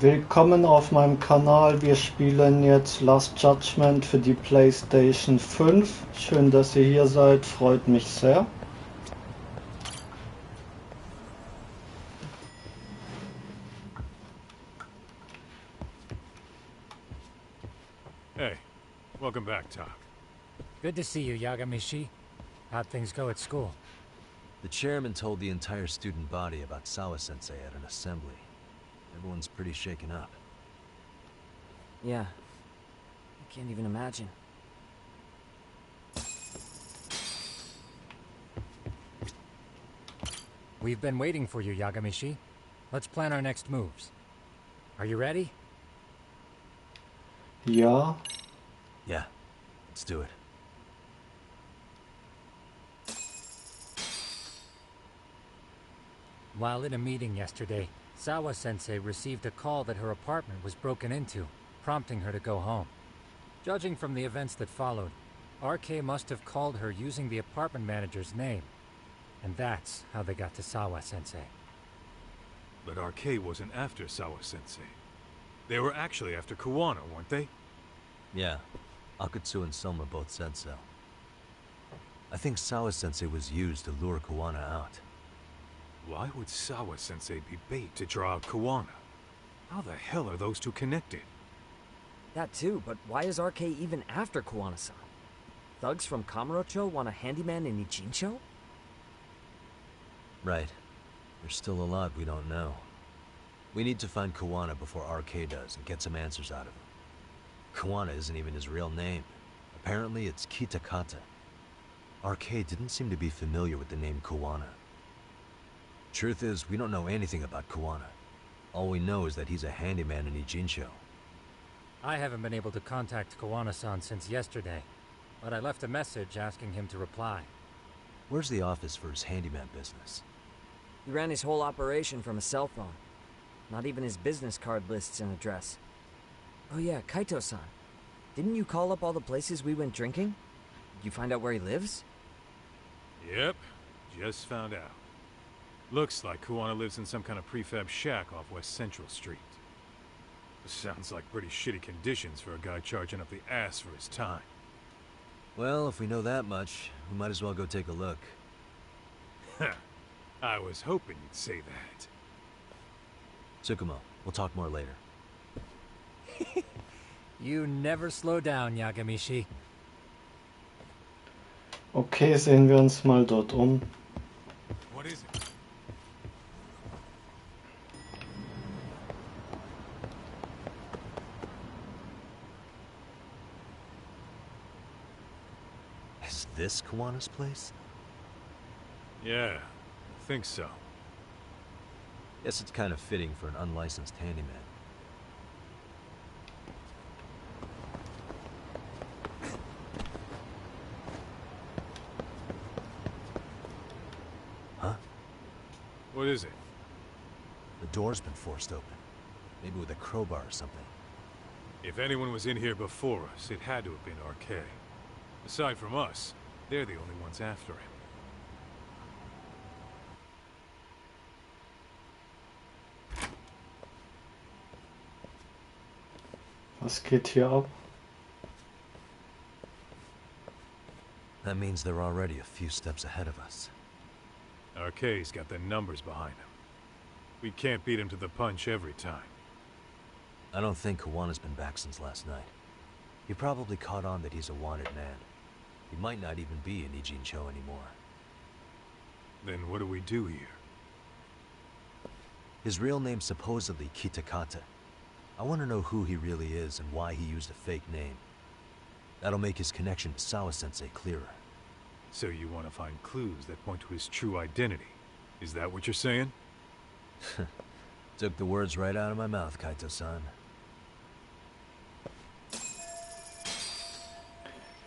Willkommen auf meinem Kanal. Wir spielen jetzt Last Judgment für die PlayStation 5. Schön, dass ihr hier seid, freut mich sehr. Hey, welcome back, Top. Good to see you, Yagamishi. How'd things go at school? The chairman told the entire student body about Sawa-sensei at an assembly. Everyone's pretty shaken up. Yeah. I can't even imagine. We've been waiting for you, Yagamishi. Let's plan our next moves. Are you ready? Ja. Yeah, let's do it. While in a meeting yesterday, Sawa-sensei received a call that her apartment was broken into, prompting her to go home. Judging from the events that followed, RK must have called her using the apartment manager's name. And that's how they got to Sawa-sensei. But RK wasn't after Sawa-sensei. They were actually after Kawana, weren't they? Yeah, Akutsu and Soma both said so. I think Sawa-sensei was used to lure Kawana out. Why would Sawa-sensei be bait to draw out Kawana? How the hell are those two connected? That too, but why is RK even after Kawana-san? Thugs from Kamurocho want a handyman in Ijincho? Right. There's still a lot we don't know. We need to find Kawana before RK does and get some answers out of him. Kawana isn't even his real name. Apparently it's Kitakata. RK didn't seem to be familiar with the name Kawana. Truth is, we don't know anything about Kawana. All we know is that he's a handyman in Ijincho. I haven't been able to contact Kawana-san since yesterday, but I left a message asking him to reply. Where's the office for his handyman business? He ran his whole operation from a cell phone. Not even his business card lists an address. Oh yeah, Kaito-san. Didn't you call up all the places we went drinking? Did you find out where he lives? Yep, just found out. Looks like Kawana lives in some kind of prefab shack off West Central Street. Sounds like pretty shitty conditions for a guy charging up the ass for his time. Well, if we know that much, we might as well go take a look. I was hoping you'd say that. Tsukumo, we'll talk more later. You never slow down, Yagamishi. Okay, sehen wir uns mal dort um. What is it? Is this Kawana's place? Yeah, I think so. Guess it's kind of fitting for an unlicensed handyman. Huh? What is it? The door's been forced open. Maybe with a crowbar or something. If anyone was in here before us, it had to have been RK. Aside from us, they're the only ones after him. Was geht hier ab? That means they're already a few steps ahead of us. RK's got the numbers behind him. We can't beat him to the punch every time. I don't think Kawana's been back since last night. He probably caught on that he's a wanted man. He might not even be in Ijincho anymore. Then what do we do here? His real name's supposedly Kitakata. I want to know who he really is and why he used a fake name. That'll make his connection to Sawa-sensei clearer. So you want to find clues that point to his true identity? Is that what you're saying? Took the words right out of my mouth, Kaito-san.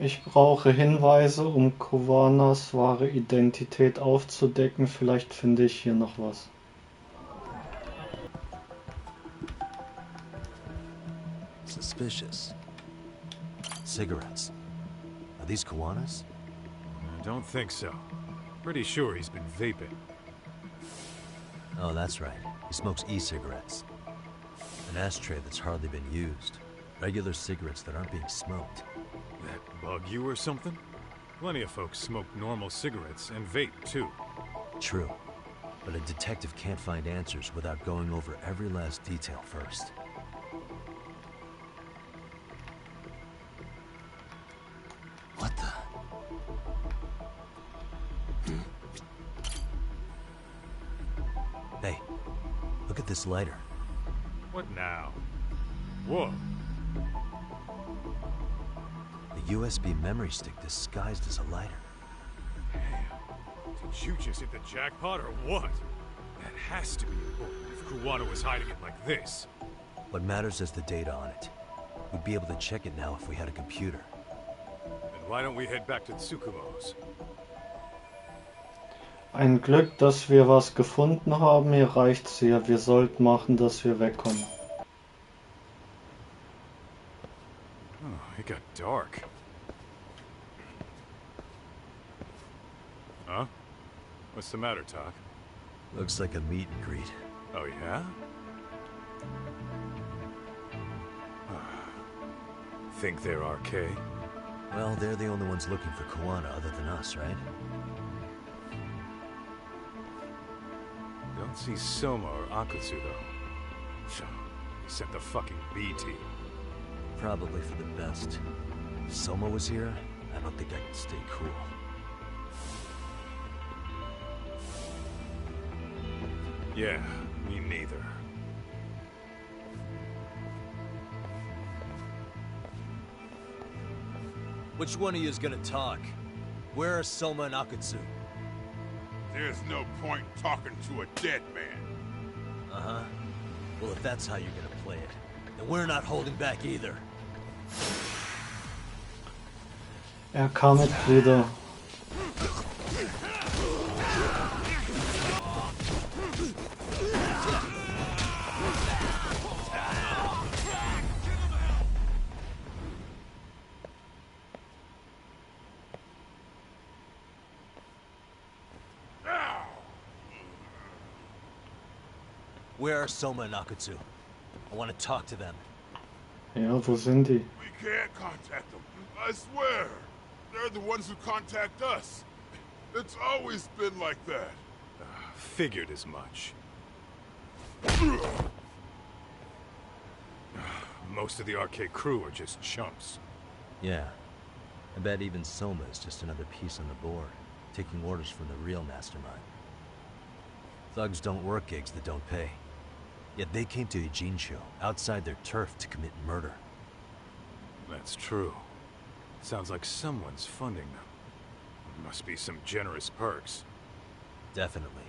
Ich brauche Hinweise, um Kawanas wahre Identität aufzudecken. Vielleicht finde ich hier noch was. Suspicious. Cigarettes. Are these Kawana's? I don't think so. Pretty sure he's been vaping. Oh, that's right. He smokes e-cigarettes. An ashtray that's hardly been used. Regular cigarettes that aren't being smoked. That bug you or something? Plenty of folks smoke normal cigarettes and vape, too. True. But a detective can't find answers without going over every last detail first. What the? Hey, look at this lighter. What now? Whoa. A USB memory stick disguised as a lighter. Damn. Did you just hit the jackpot or what? That has to be important if Kuwana was hiding it like this. What matters is the data on it. We'd be able to check it now if we had a computer. Then why don't we head back to Tsukumo's? Ein Glück, dass wir was gefunden haben. Hier reicht's hier. Wir sollten machen, dass wir wegkommen. Oh, it got dark. Huh? What's the matter, Talk? Looks like a meet and greet. Oh, yeah? Think they're RK? Well, they're the only ones looking for Kuwana other than us, right? Don't see Soma or Akutsu, though. He sent the fucking B team. Probably for the best. If Soma was here, I don't think I could stay cool. Yeah, me neither. Which one of you is gonna talk? Where are Soma and Akutsu? There's no point talking to a dead man. Uh-huh. Well, if that's how you're gonna play it, then we're not holding back either. RK-Mitglieder. Where are Soma and Akutsu? I want to talk to them. Ja, wo sind die? We can't contact them. I swear. They're the ones who contact us. It's always been like that. Figured as much. Most of the RK crew are just chumps. Yeah. I bet even Soma is just another piece on the board, taking orders from the real mastermind. Thugs don't work gigs that don't pay. Yet they came to Ijincho, outside their turf, to commit murder. That's true. Sounds like someone's funding them. Must be some generous perks. Definitely.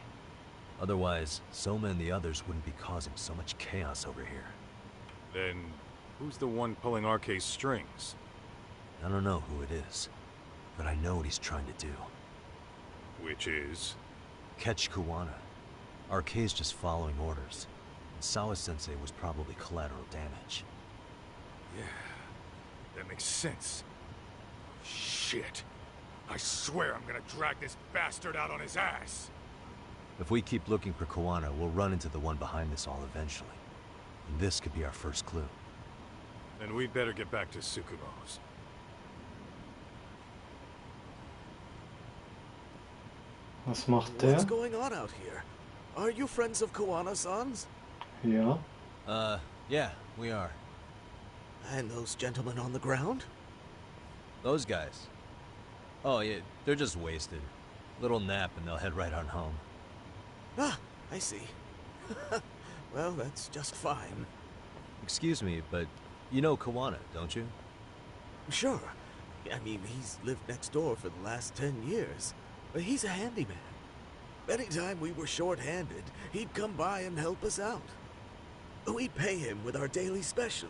Otherwise, Soma and the others wouldn't be causing so much chaos over here. Then, who's the one pulling RK's strings? I don't know who it is, but I know what he's trying to do. Which is? Catch Kuwana. RK's just following orders. And Sawa-sensei was probably collateral damage. Yeah, that makes sense. Shit. I swear I'm gonna drag this bastard out on his ass. If we keep looking for Kuwana, we'll run into the one behind this all eventually. And this could be our first clue. Then we'd better get back to Tsukumo's. Was macht der? What's going on out here? Are you friends of Kuwana-san's? Ja. Yeah, we are. And those gentlemen on the ground? Those guys? Oh, yeah, they're just wasted. Little nap and they'll head right on home. Ah, I see. Well, that's just fine. Excuse me, but you know Kuwana, don't you? Sure. I mean, he's lived next door for the last 10 years. But he's a handyman. Anytime we were short-handed, he'd come by and help us out. We'd pay him with our daily special.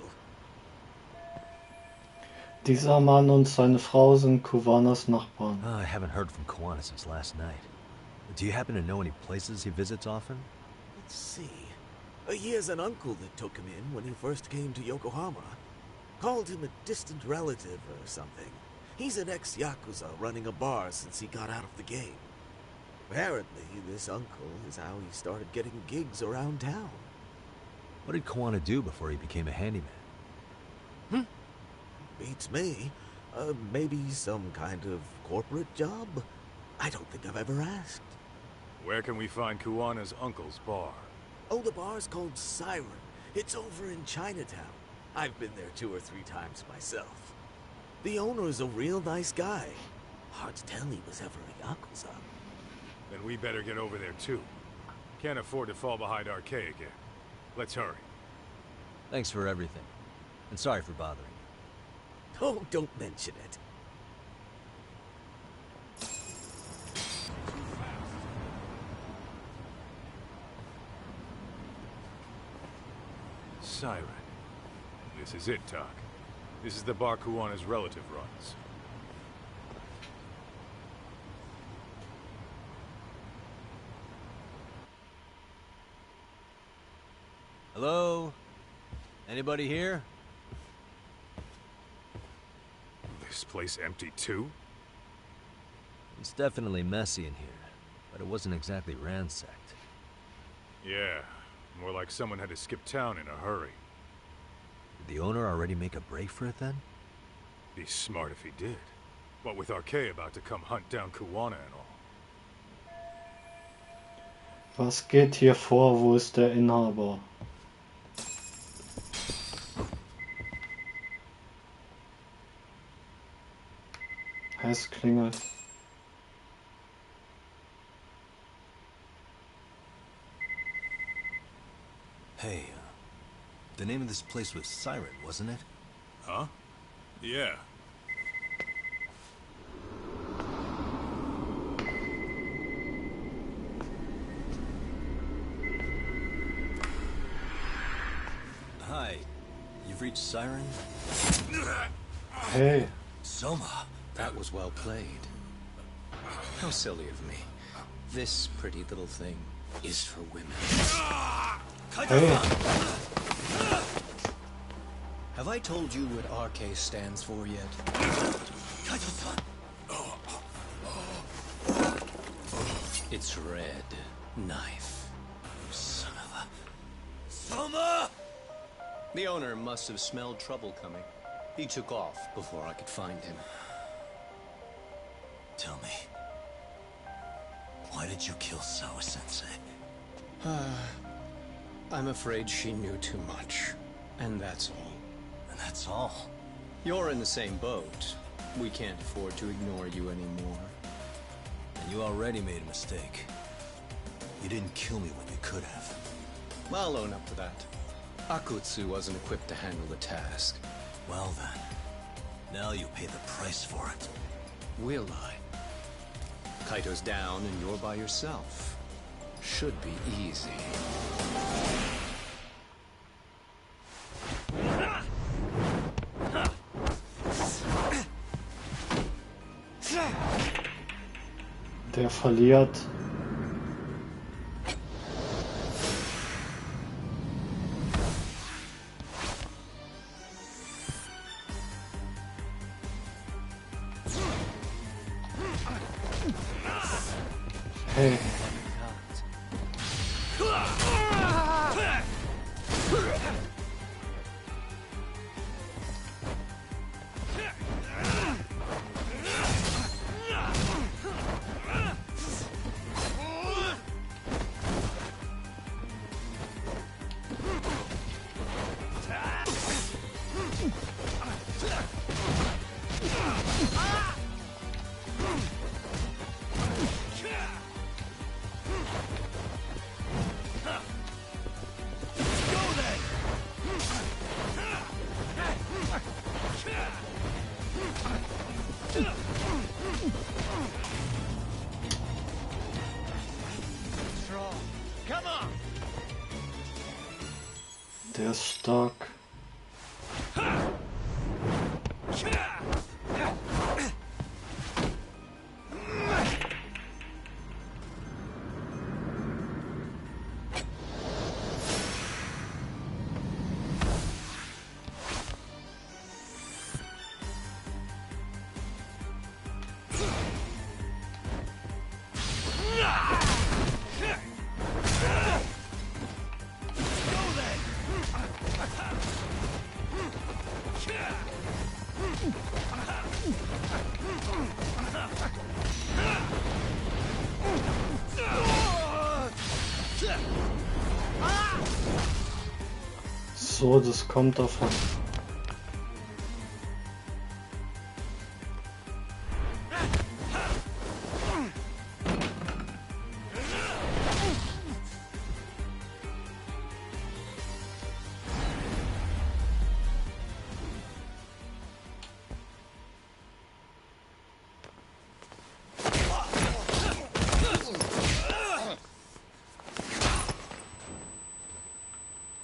Dieser Mann und seine Frau sind Kuwanas Nachbarn. I haven't heard from Kuwana since last night. Do you happen to know any places he visits often? Let's see. He has an uncle that took him in when he first came to Yokohama. Called him a distant relative or something. He's an ex-Yakuza running a bar since he got out of the game. Apparently, this uncle is how he started getting gigs around town. What did Kawana do before he became a handyman? Beats me. Maybe some kind of corporate job? I don't think I've ever asked. Where can we find Kuwana's uncle's bar? Oh, the bar's called Siren. It's over in Chinatown. I've been there 2 or 3 times myself. The owner's a real nice guy. Hard to tell he was ever a Yakuza. Then we better get over there too. Can't afford to fall behind RK again. Let's hurry. Thanks for everything. And sorry for bothering you. Oh, don't mention it. Siren. This is it, Doc. This is the bar Kuwana's relative runs. Hello? Anybody here? This place empty too? It's definitely messy in here, but it wasn't exactly ransacked. Yeah, more like someone had to skip town in a hurry. Did the owner already make a break for it then? Be smart if he did. What with RK about to come hunt down Kuwana and all. Was geht hier vor? Wo ist der Inhaber? Es klingelt. Hey, the name of this place was Siren, wasn't it? Huh? Yeah. Hi, you've reached Siren? Hey. Soma, that was well played. How silly of me. This pretty little thing is for women. Hey. Have I told you what RK stands for yet? It's red knife. Son of a... Soma! The owner must have smelled trouble coming. He took off before I could find him. Tell me, why did you kill Sawa-sensei? I'm afraid she knew too much. And that's all. And that's all? You're in the same boat. We can't afford to ignore you anymore. And you already made a mistake. You didn't kill me when you could have. I'll own up to that. Akutsu wasn't equipped to handle the task. Well then, now you pay the price for it. Will I? Kaito's down and you're by yourself. Should be easy. Der verliert. Hey. Der ist stark. so, das kommt davon.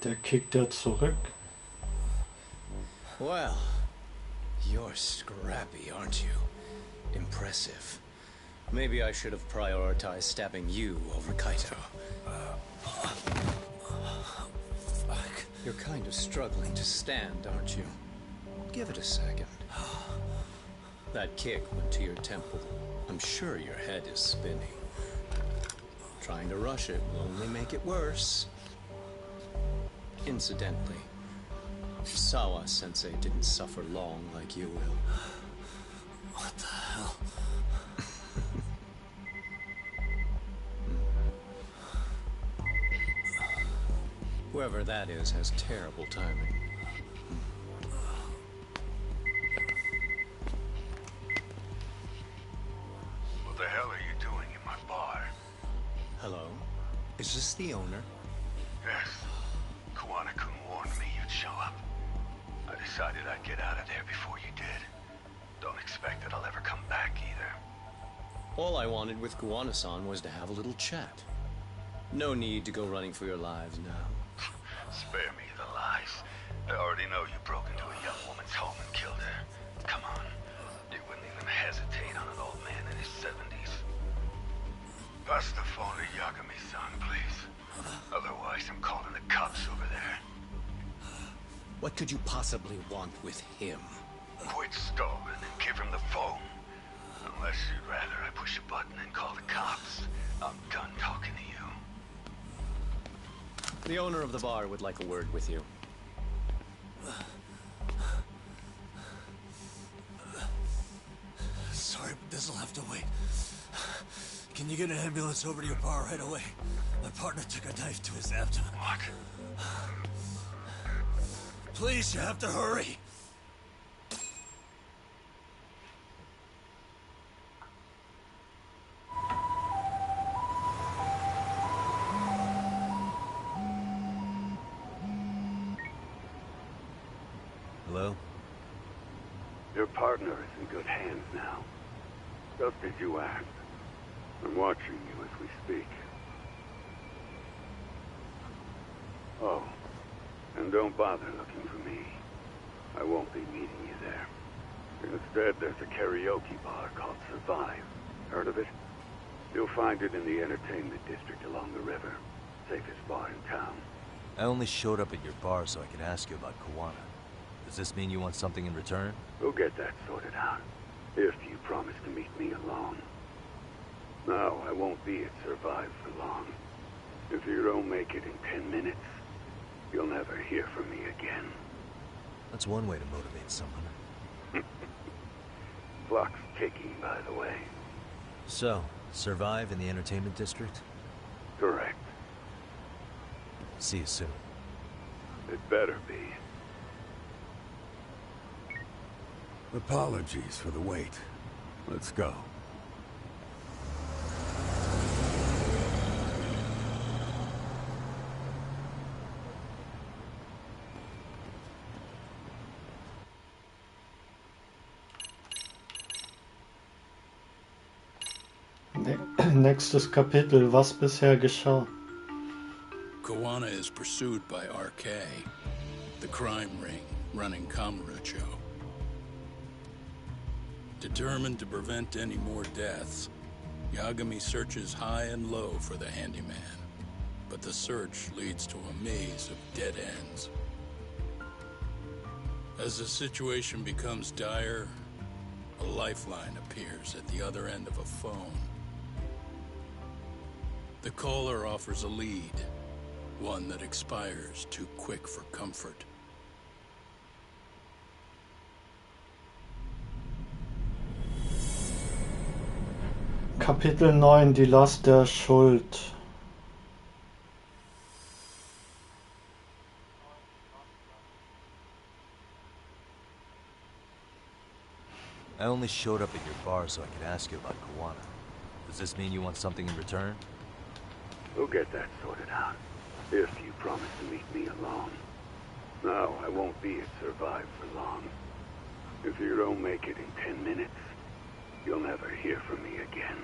Der kickt ja zurück. Well, you're scrappy, aren't you? Impressive. Maybe I should have prioritized stabbing you over Kaito. You're kind of struggling to stand, aren't you? Give it a second. That kick went to your temple. I'm sure your head is spinning. Trying to rush it will only make it worse. Incidentally, Sawa-sensei didn't suffer long like you will. What the hell? Whoever that is has terrible timing. What the hell are you doing in my bar? Hello? Is this the owner? Yes. Kuwana-kun warned me you'd show up. I decided I'd get out of there before you did. Don't expect that I'll ever come back either. All I wanted with Kuwana-san was to have a little chat. No need to go running for your lives now. Spare me the lies. I already know you broke into a young woman's home and killed her. Come on. You wouldn't even hesitate on an old man in his 70s. Pass the phone to Yagami-san, please. Otherwise, I'm calling the cops over there. What could you possibly want with him? Quit stalling and give him the phone. Unless you'd rather I push a button and call the cops. I'm done talking to you. The owner of the bar would like a word with you. Sorry, but this'll have to wait. Can you get an ambulance over to your bar right away? My partner took a knife to his abdomen. What? Please, you have to hurry. Hello? Your partner is in good hands now. Just as you asked. I'm watching you as we speak. Oh, and don't bother looking for me. I won't be meeting you there. Instead, there's a karaoke bar called Survive. Heard of it? You'll find it in the entertainment district along the river. Safest bar in town. I only showed up at your bar so I could ask you about Kuwana. Does this mean you want something in return? We'll get that sorted out. If you promise to meet me alone. No, I won't be at Survive for long. If you don't make it in 10 minutes, you'll never hear from me again. That's one way to motivate someone. Clock's ticking, by the way. So, Survive in the entertainment district? Correct. See you soon. It better be. Apologies for the wait. Let's go. Nächstes Kapitel, was bisher geschah. Kuwana is pursued by RK, the crime ring running Kamurocho. Determined to prevent any more deaths, Yagami searches high and low for the handyman, but the search leads to a maze of dead ends. As the situation becomes dire, a lifeline appears at the other end of a phone. The caller offers a lead, one that expires too quick for comfort. Kapitel 9, die Last der Schuld. I only showed up at your bar so I could ask you about Kawana. Does this mean you want something in return? We'll get that sorted out, if you promise to meet me alone. No, I won't be at Survive for long. If you don't make it in 10 minutes, you'll never hear from me again.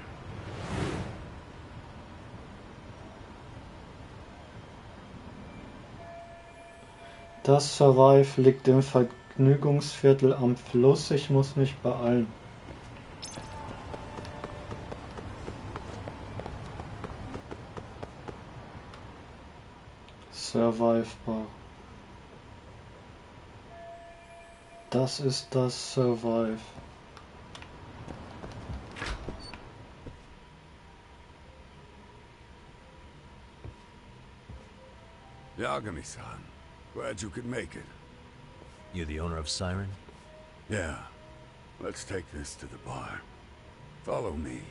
Das Survive liegt im Vergnügungsviertel am Fluss. Ich muss mich beeilen. Survive Bar. Das ist das Survive. Yagami-san, glad you could make it. You the owner of Siren? Yeah. Let's take this to the bar. Follow me.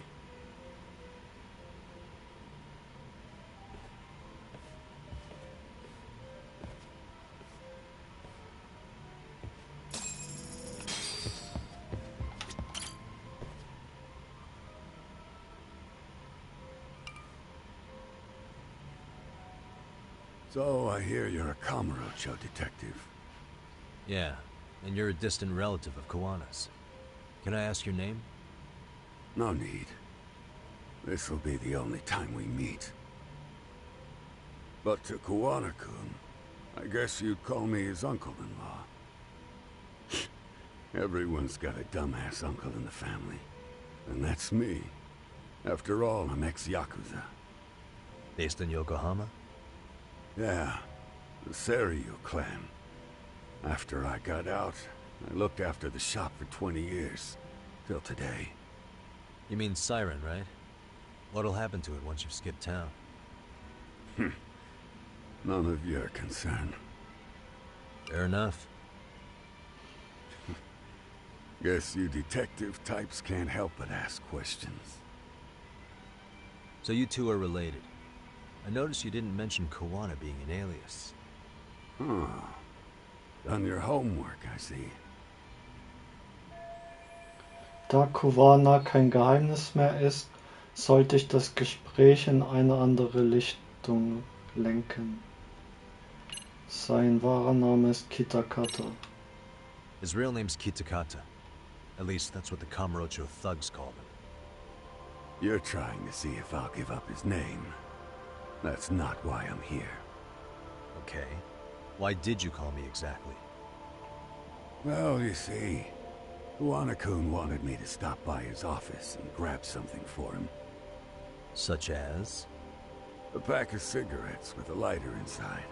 So, I hear you're a Kamurocho detective. Yeah, and you're a distant relative of Kawana's. Can I ask your name? No need. This'll be the only time we meet. But to Kawana-kun, I guess you'd call me his uncle-in-law. Everyone's got a dumbass uncle in the family. And that's me. After all, I'm ex-Yakuza. Based in Yokohama? Yeah, the Seiryu clan. After I got out, I looked after the shop for 20 years. Till today. You mean Siren, right? What'll happen to it once you've skipped town? None of your concern. Fair enough. Guess you detective types can't help but ask questions. So you two are related. I noticed you didn't mention Kawana being an alias. Huh. Done your homework, I see. Da Kawana kein Geheimnis mehr ist, sollte ich das Gespräch in eine andere Richtung lenken. Sein wahrer Name ist Kitakata. His real name's Kitakata. At least that's what the Kamurocho thugs call him. You're trying to see if I'll give up his name. That's not why I'm here. Okay. Why did you call me exactly? Well, you see, Kawana-kun wanted me to stop by his office and grab something for him. Such as? A pack of cigarettes with a lighter inside.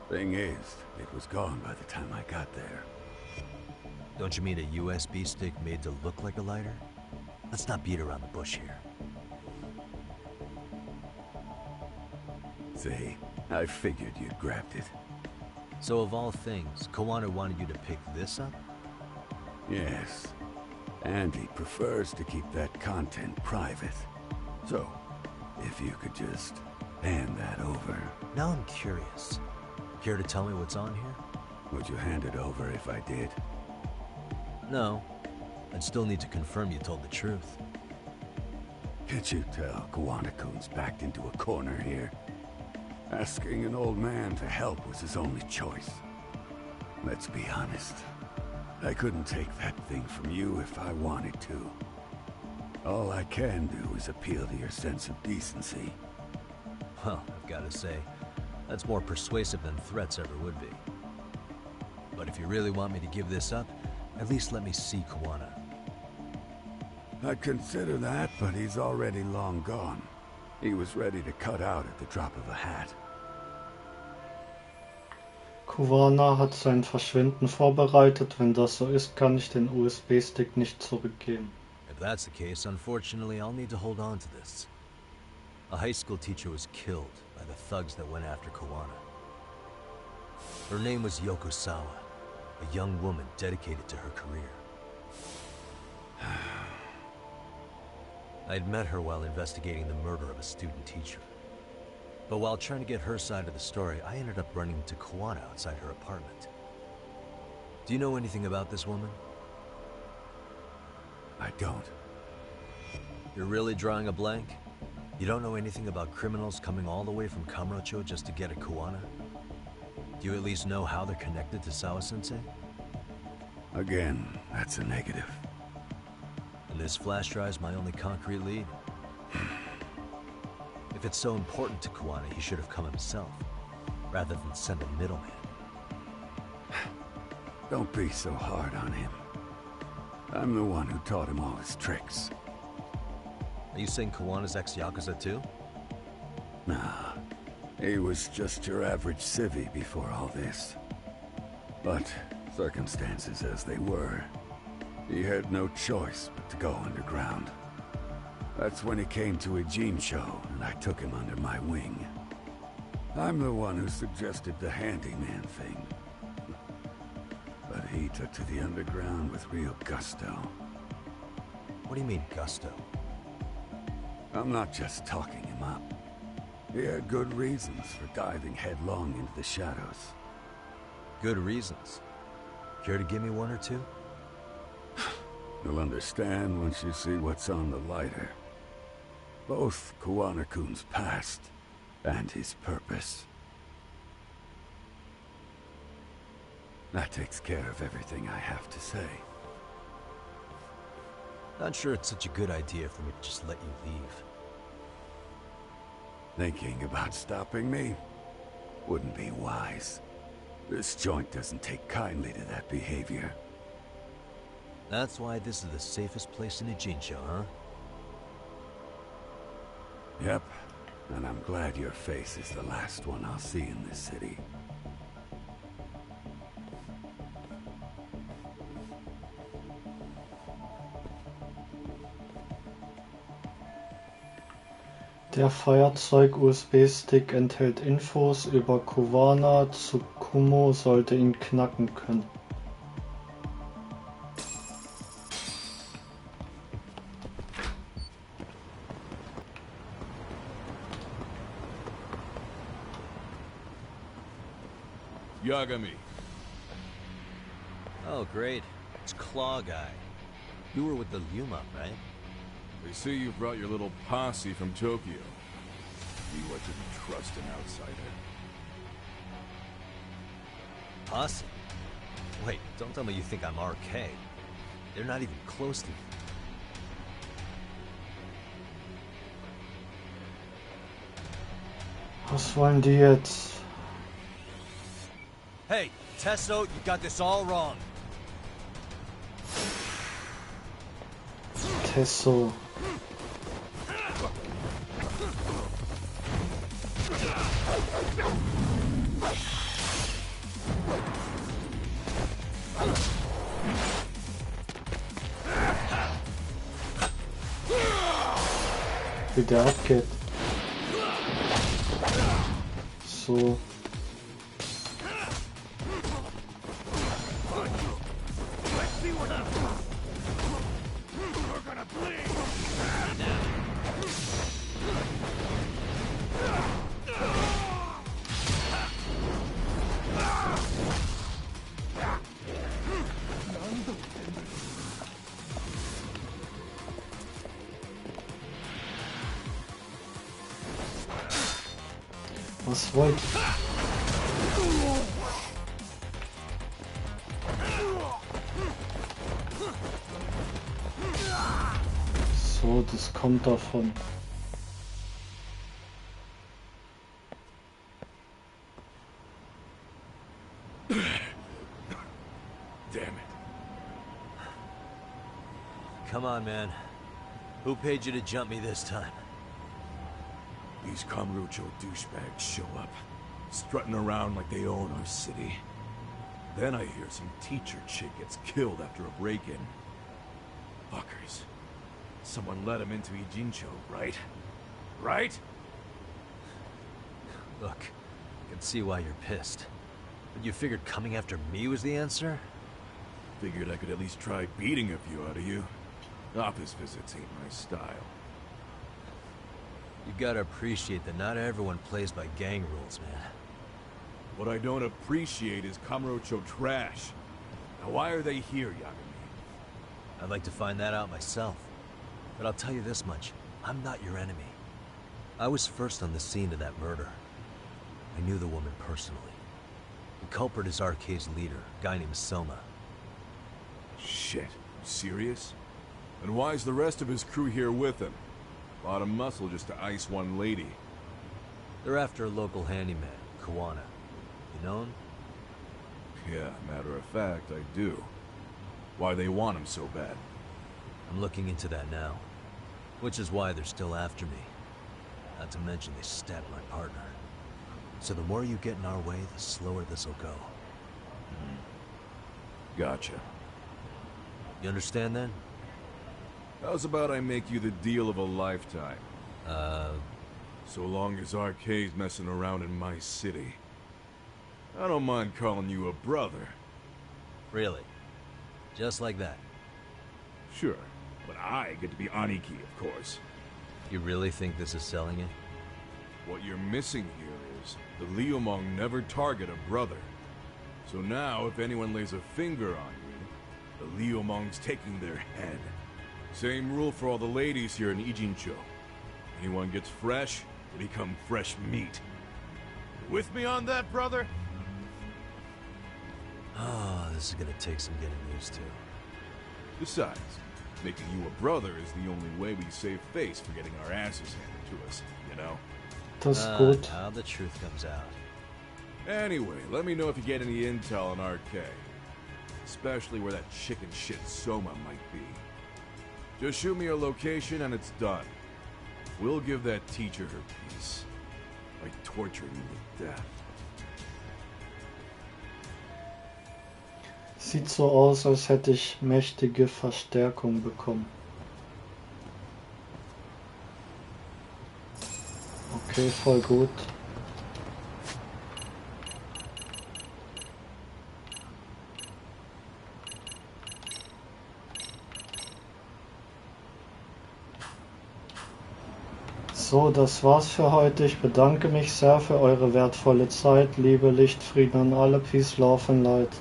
Thing is, it was gone by the time I got there. Don't you mean a USB stick made to look like a lighter? Let's not beat around the bush here. See, I figured you'd grabbed it. So of all things, Kawana wanted you to pick this up? Yes. And he prefers to keep that content private. So, if you could just hand that over. Now I'm curious. Care to tell me what's on here? Would you hand it over if I did? No. I'd still need to confirm you told the truth. Can't you tell Kawana-kun's backed into a corner here? Asking an old man to help was his only choice. Let's be honest. I couldn't take that thing from you if I wanted to. All I can do is appeal to your sense of decency. Well, I've got to say, that's more persuasive than threats ever would be. But if you really want me to give this up, at least let me see Kawana. I'd consider that, but he's already long gone. He was ready to cut out at the drop of a hat. Kawana hat sein Verschwinden vorbereitet. Wenn das so ist, kann ich den USB-Stick nicht zurückgeben. If that's the case, unfortunately, I'll need to hold on to this. A high school teacher was killed by the thugs that went after Kawana. Her name was Yoko Sawa, a young woman dedicated to her career. I'd met her while investigating the murder of a student teacher. But while trying to get her side of the story, I ended up running into Kawana outside her apartment. Do you know anything about this woman? I don't. You're really drawing a blank? You don't know anything about criminals coming all the way from Kamurocho just to get at Kuwana? Do you at least know how they're connected to Sawa-sensei? Again, that's a negative. And this flash drive's my only concrete lead. If it's so important to Kuwana, he should have come himself, rather than send a middleman. Don't be so hard on him. I'm the one who taught him all his tricks. Are you saying Kuwana's ex-Yakuza too? Nah, he was just your average civvy before all this. But, circumstances as they were, he had no choice but to go underground. That's when he came to Ijincho, and I took him under my wing. I'm the one who suggested the handyman thing. But he took to the underground with real gusto. What do you mean, gusto? I'm not just talking him up. He had good reasons for diving headlong into the shadows. Good reasons. Care to give me one or two? You'll understand once you see what's on the lighter. Both Kuwana-kun's past and his purpose. That takes care of everything I have to say. Not sure it's such a good idea for me to just let you leave. Thinking about stopping me wouldn't be wise. This joint doesn't take kindly to that behavior. That's why this is the safest place in Ijincho, huh? Yep, and I'm glad your face is the last one I'll see in this city. Der Feuerzeug-USB-Stick enthält Infos über Kuwana. Tsukumo sollte ihn knacken können. Yagami. Oh, great. It's Claw Guy. You were with the Yuma, right? They say you brought your little posse from Tokyo. You like to trust an outsider. Posse? Wait, don't tell me you think I'm RK. They're not even close to me. Was wollen die jetzt? Hey, Tesso, you got this all wrong. Tesso. Wie der abgeht. So. Was wollt ihr? So, das kommt davon. Damn it. Come on, man. Who paid you to jump me this time? These Kamurocho douchebags show up, strutting around like they own our city. Then I hear some teacher chick gets killed after a break-in. Fuckers. Someone let him into Ijincho, right? Right? Look, I can see why you're pissed. But you figured coming after me was the answer? Figured I could at least try beating a few out of you. Office visits ain't my style. You gotta appreciate that not everyone plays by gang rules, man. What I don't appreciate is Kamurocho trash. Now why are they here, Yagami? I'd like to find that out myself. But I'll tell you this much, I'm not your enemy. I was first on the scene of that murder. I knew the woman personally. The culprit is RK's leader, a guy named Soma. Shit, you serious? And why's the rest of his crew here with him? A lot of muscle just to ice one lady. They're after a local handyman, Kawana. You know him? Yeah, matter of fact, I do. Why they want him so bad? I'm looking into that now. Which is why they're still after me. Not to mention they stabbed my partner. So the more you get in our way, the slower this'll go. Gotcha. You understand then? How's about I make you the deal of a lifetime? So long as RK's messing around in my city. I don't mind calling you a brother. Really? Just like that? Sure, but I get to be Aniki, of course. You really think this is selling it? What you're missing here is the Liumong never target a brother. So now, if anyone lays a finger on you, the Liumong's taking their head. Same rule for all the ladies here in Ijincho. Anyone gets fresh, they become fresh meat. With me on that, brother? Oh, this is gonna take some getting used to. Besides, making you a brother is the only way we save face for getting our asses handed to us, you know? Das ist gut. Now the truth comes out. Anyway, let me know if you get any intel on RK. Especially where that chicken shit Soma might be. Just shoot me your location and it's done. We'll give that teacher her peace. By torturing you with death. Sieht so aus, als hätte ich mächtige Verstärkung bekommen. Okay, voll gut. So, das war's für heute. Ich bedanke mich sehr für eure wertvolle Zeit. Liebe, Licht, Frieden an alle. Peace, Love and Light.